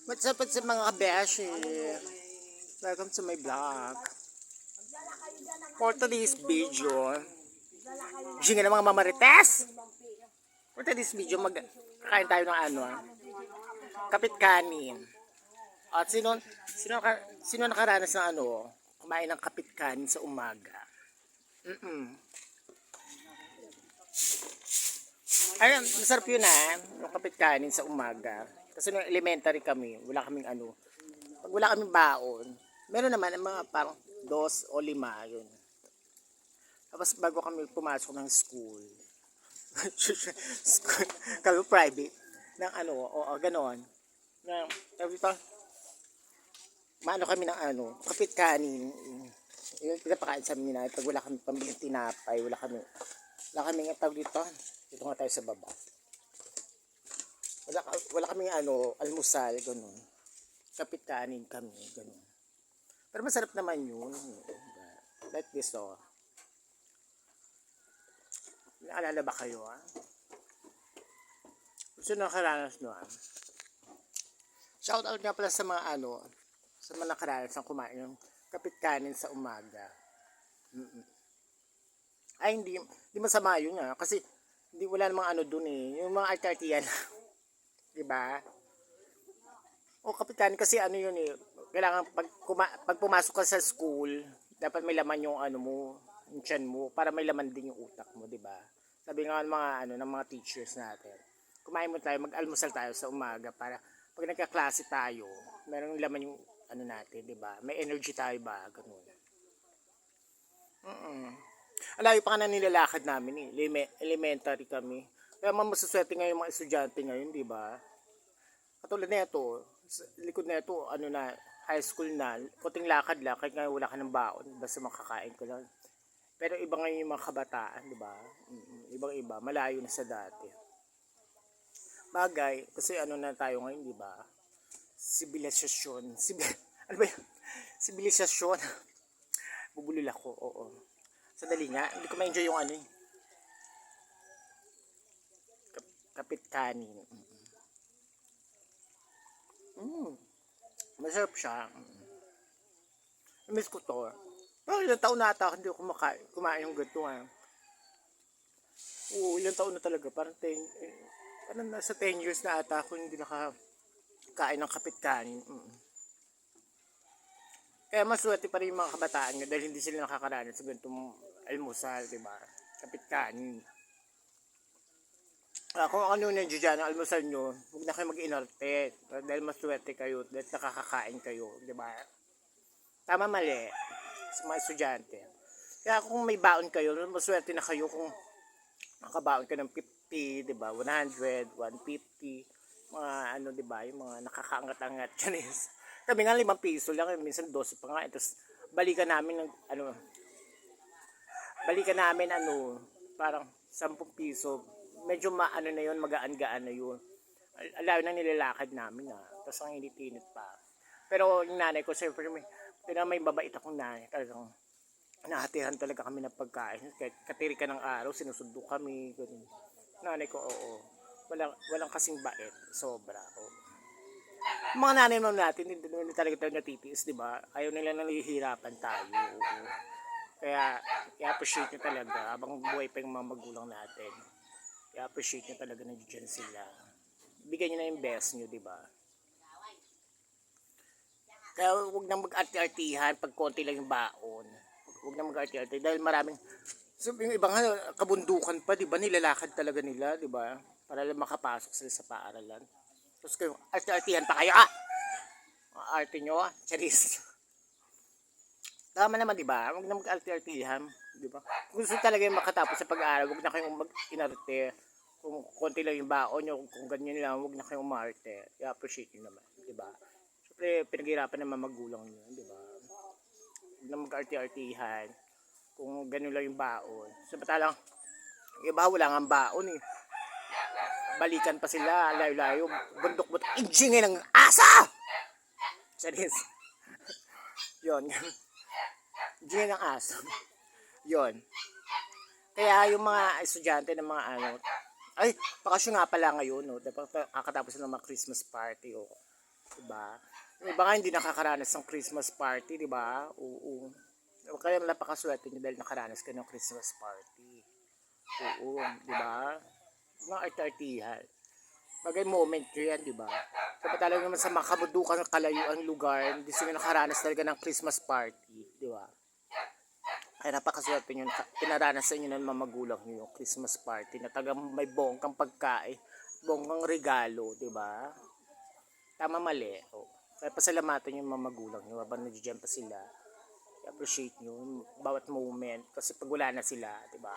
What's up sa mga kabeshi? Welcome to my vlog. For today's video, ginga ng mga mamarites! For today's video, magkakain tayo ng kapit kanin. At sino nakaranas ng kumain ng kapit kanin sa umaga? Ayun, masarap yun yung kapit kanin sa umaga. Kasi nung elementary kami, pag wala kaming baon, meron naman ang mga parang 2 o 5, yun. Tapos bago kami pumasok ng school, kami private, ng ganon. Na, sabi pa, maano kami ng kapit kanin. Yung pinapakain sa amin na, pag wala kami pambiling tinapay, wala kami nga tawag dito. Dito nga tayo sa baba. Wala kami almusal, gano'n. Kapit kanin kami, gano'n. Pero masarap naman yun. Like this, Naalala ba kayo, Gusto nakaranas doon. Shout out nga pala sa mga sa mga nakaranas ng kumain ng kapit kanin sa umaga. Ay, hindi masama yun kasi wala namang doon yung mga artiyan. Diba? O kapit kanin kasi yun kailangan pag pumasok ka sa school, dapat may laman yung mo, yung tiyan mo, para may laman din yung utak mo, diba? Sabi nga ng mga ng mga teachers natin, kumain mo tayo, mag-almusal tayo sa umaga para pag nagka-klase tayo, merong laman yung natin, diba? May energy tayo ba? Ganun. Alayo pa nga na nilalakad namin elementary kami. Kaya masuswerte nga yung mga estudyante ngayon, di ba? Katulad na ito, likod na ito, high school na, kunting lakad lang, kahit nga wala ka ng baon, basta makakain ko lang. Pero iba ngayon yung mga kabataan, di ba? Ibang-iba, malayo na sa dati. Bagay, kasi na tayo ngayon, di ba? Sibilisasyon. Ano ba yun? Sibilisasyon. Bubulol ako, oo. Sadali nga, hindi ko ma-enjoy yung kapit kanin. Masarap siya. Miss ko to. Pero ilang taon na ata hindi ko kumain yung ganito Oo, ilang taon na talaga. Parang nasa 10 years na ata ako hindi nakakain ng kapit kanin. Kaya maswerte pa rin yung mga kabataan nyo dahil hindi sila nakakaranas sa ganitong almusal, diba? Kapit kanin. Kung ano na dyan ang almusal nyo, huwag na kayo mag-inarte dahil maswerte kayo dahil nakakakain kayo, diba? Tama mali sa mga estudyante. Kaya kung may baon kayo, maswerte na kayo kung makabaon ka ng 50, diba? 100, 150, mga diba? Yung mga nakakaangat-angat Chinese. Kami nga 5 piso lang, minsan 12 pa nga. Tapos balikan namin parang 10 piso. Medyo na yun, magaan-gaan na yun. Alayo na nilalakad namin Tapos ang init-init pa. Pero yung nanay ko, siyempre may babait akong nanay. Talagang nahatiran talaga kami ng pagkain. Kahit katiri ka ng araw, sinusundo kami. Ganun. Nanay ko, oo. Walang kasing bait. Sobra. Mga nanay naman natin, hindi talaga tayo natitiis, di ba? Ayaw nila na nahihirapan tayo. Kaya i-appreciate nyo talaga habang buhay pa yung mga magulang natin. I-appreciate nyo talaga na dyan sila. Bigyan nyo na yung best nyo, di ba? Kaya huwag nang mag-arti-artihan pag konti lang yung baon. Huwag nang mag-arti-arti dahil maraming yung ibang kabundukan pa, di ba? Nilalakad talaga nila, di ba? Para lang makapasok sila sa paaralan. Tapos kayo, arti-artihan pa kayo, arte nyo, charis. Tama naman, di ba? Huwag na mag-arti-artihan, di ba? Kung gusto talaga yung makatapos sa pag-aaral, huwag na kayong mag-inarte. Kung konti lang yung baon nyo, kung ganyan lang, huwag na kayong umarte. I-appreciate nyo naman, di ba? Siyempre, pinaghirapan naman magulang nyo, di ba? Huwag na mag-arti-artihan. Kung ganyan lang yung baon. Samantalang, iba wala nga baon balikan pa sila, layo-layo, bundok-bundok, injingin ng asa! Charis. Yun. Injingin ng asa. Yun. Kaya yung mga estudyante ng mga ay, bakasyon nga pala ngayon, dapat kakatapos ng mga Christmas party, Diba? Yung iba nga hindi nakakaranas ng Christmas party, diba? Oo. Kaya napakaswerte nyo dahil nakaranas ka ng Christmas party. Oo, diba? Mga art-artihan. Bagay moment nyo yan, diba? Kapag naman sa makabudukan ng kalayuan lugar, hindi sila nakaranas talaga ng Christmas party, diba? Kaya napakaswerte nyo, pinaranas sa inyo ng mamagulang nyo yung Christmas party na taga may bongkang pagkain, bongkang regalo, diba? Tama mali. O. Kaya pasalamatan yung mamagulang nyo habang nandiyan pa sila. I-appreciate nyo yung bawat moment kasi pag wala na sila, diba?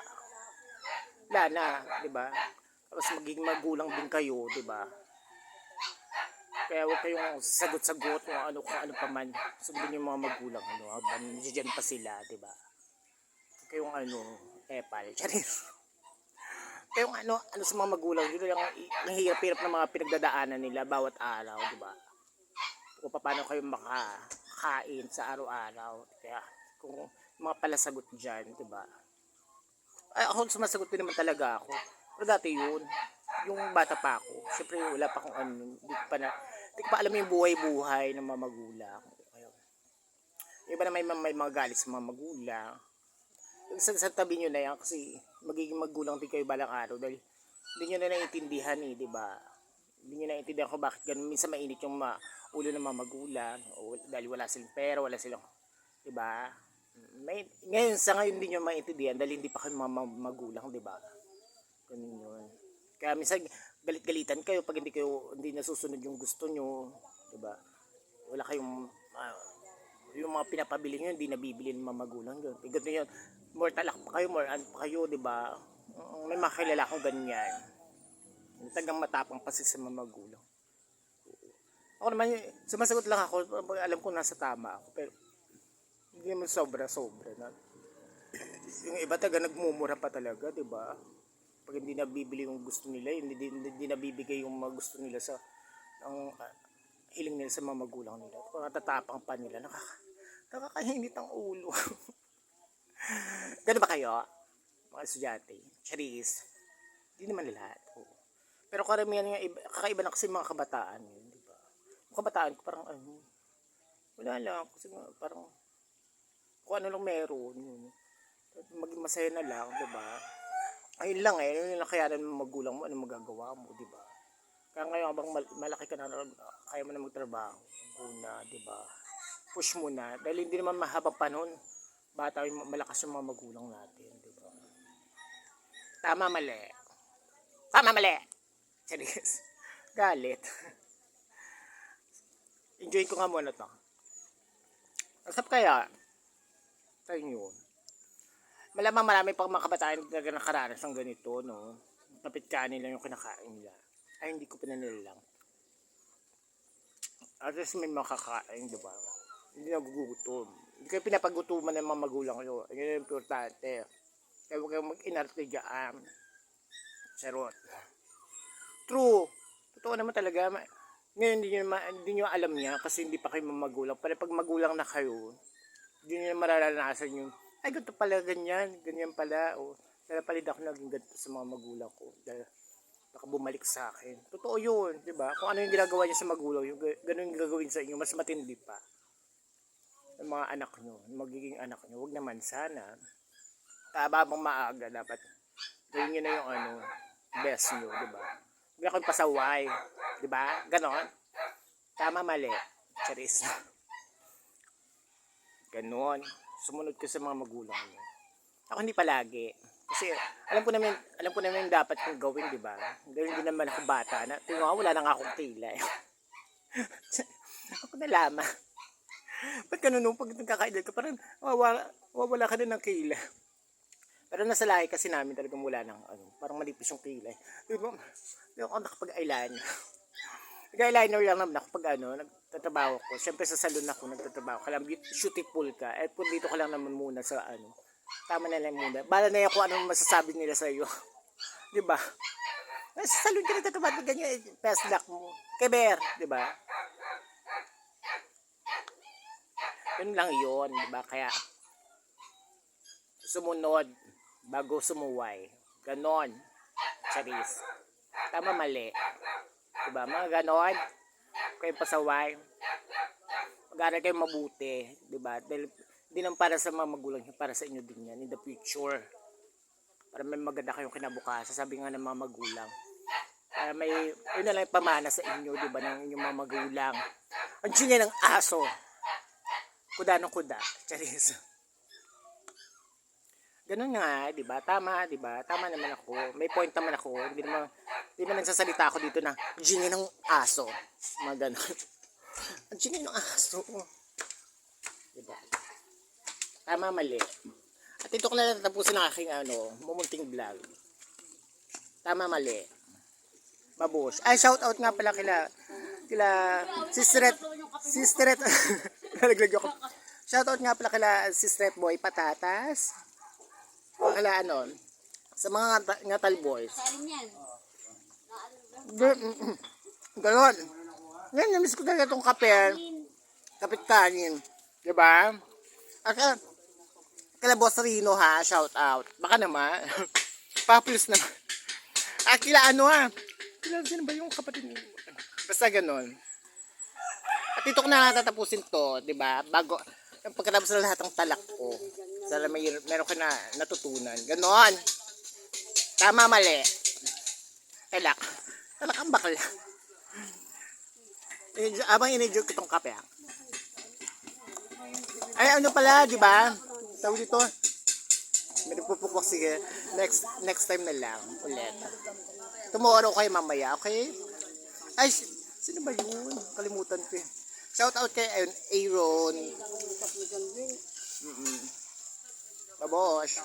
Wala na, diba? Tapos magiging magulang din kayo, diba? Kaya huwag kayong sagot-sagot kung ano pa man. Sundin yung mga magulang nyo habang nandiyan pa sila, diba? Huwag kayong epal. Charis. Kaya yung ano sa mga magulang nyo, ang hirap-hirap ng mga pinagdadaanan nila bawat araw, diba? Kung paano kayo makakain sa araw-araw. Kaya kung mga palasagot dyan, diba? Ay, ako sumasagot din naman talaga ako. Pero dati yun, yung bata pa ako, syempre wala pa akong hindi ko pa alam yung buhay-buhay ng mga magulang. Yung iba na may mga galit sa mga magulang. Sa tabi nyo na yan kasi magiging magulang din kayo balang araw dahil hindi nyo na naiintindihan di ba? Hindi nyo naiintindihan kung bakit ganun. Minsan mainit yung ulo ng mga magulang o dahil wala silang pera, wala silang, di ba? Ngayon sa ngayon hindi nyo maintindihan dahil hindi pa kayo magulang, di ba? Ganun yun. Kaya minsan galit-galitan kayo pag hindi nasusunod yung gusto nyo, di ba? Wala kayong yung mga pinapabili nyo hindi nabibili ng mga magulang yun. Ganun yun. More talak pa kayo, more pa kayo, di ba? May makilala akong ganyan. Tagang matapang pa sa mga magulang. Ako naman, sumasagot lang ako, alam ko nasa tama ako, pero hindi naman sobra-sobra na. Yung iba taga nagmumura pa talaga, di ba? Pag hindi nabibili yung gusto nila, hindi nabibigay yung mga gusto nila sa ang hiling nila sa mga magulang nila. Kung natatapang pa nila, nakakahinit ang ulo. Gano'n ba kayo? Mga estudyante? Charis? Hindi naman lahat. Pero karamihan nga, kakaiba na kasi mga kabataan yun, di ba? Yung kabataan ko parang wala lang. Kasi parang kung ano lang meron yun. Maging masaya na lang, di ba? Ayun lang yun lang kaya ng magulang mo, ano magagawa mo, di ba? Kaya ngayon habang malaki ka na, kaya mo na magtrabaho, una, di ba? Push mo na, dahil hindi naman mahabang panahon, bata yung malakas yung mga magulang natin, di ba? Tama mali. Tama mali. Serious. Galit. Enjoy ko nga muna to. Asap kaya? Tayo yun. Malamang marami pang mga kabataan na nakaranas ng ganito, no? Kapit kanin lang yung kinakain nila. Ay, hindi ko pinanilang. At least may makakain, di ba? Hindi nagugutom. Hindi kayo pinapagutuman ng mga magulang nyo. Yun yung importante. Kaya huwag kayong mag-inarte dyan. Charot. True. Totoo naman talaga. Ngayon hindi nyo alam niya kasi hindi pa kayo magulang. Pero pag magulang na kayo, hindi nyo mararanasan yung, ay ganito pala ganyan pala. O, kaya pala ako naging ganito sa mga magulang ko. Dahil baka bumalik sa akin. Totoo yun, di ba? Kung ano yung ginagawa niya sa magulang, yung ganun yung gagawin sa inyo, mas matindi pa. Yung mga anak nyo, magiging anak nyo, huwag naman sana. Habang maaga, dapat gawin nyo na yung best nyo, di ba? Huwag akong pasaway, di ba? Ganon. Tama mali. Charis. Ganon. Sumunod ka sa mga magulang mo. Ako hindi palagi. Kasi alam ko naman yung dapat kong gawin, di ba? Dahil hindi naman ako bata na. Tingnan ko, wala na nga akong kilay. Ako nalaman. Ba't ganun pag nagkakaedad ka, parang wala ka na ng kilay. Pero nasa lahi kasi namin talagang wala ng parang malipis yung kilay. Di ba? Di ako nakapag-eyeliner. Nag-eyeliner lang naman ako pag nagtatrabaho ko. Siyempre sa salon ako nagtatrabaho. Kaya beautiful ka. Eh kung dito ka lang naman muna sa tama na lang muna. Bala na yan kung anong masasabi nila sa iyo. Di ba? Sa salon ka nagtatrabaho ganyan. Pesdak mo. Keber. Di ba? Yun lang yun. Di ba? Kaya sumunod bago sumuway. Ganon. Charis. Tama mali. Diba? Mga ganon. kayong pasaway. Mag-aral kayong mabuti, di ba? Dahil hindi lang para sa mga magulang nyo, para sa inyo din yan in the future. Para may maganda kayong kinabukasan, sabi nga ng mga magulang. Para may, yun na lang yung pamana sa inyo, di ba, ng inyong mga magulang. Ang tsingay ng aso. Kuda ng kuda. Charis. Ganun nga, di ba? Tama, di ba? Tama naman ako. May point naman ako. Hindi naman nagsasalita ako dito na tsingay ng aso. Mga ganun. Ang tsingay ng aso. Di ba? Tama, mali. At ito ko na natapusin ang aking mumunting vlog. Tama, mali. Mabush. Ay, shout out nga pala kila Sistret nalaglag ako. Shout out nga pala kila Sistret Boy Patatas. Kala sa mga ngatal boys. Ganon. Ngayon, namiss ko talaga itong kape. Kapit kanin. Diba? At kila Boss Rino ha, shout out. Baka naman. Populis naman. At kila kila sino ba yung kapatid niyo? Basta ganon. At ito ko na natatapusin to, di ba? Bago, pagkatapos na lahat ng talak ko, sana meron ka na natutunan. Ganon. Tama, mali. Talak. Talak ang bakla. Abang in-enjoy ko itong kape ha. Ay, pala, di ba? Tawag dito. May nagpupukok, sige. Next time na lang. Ulit. Tomorrow kayo mamaya, okay? Ay, sino ba yun? Kalimutan ko eh. Shout out kay Aaron. Babosh.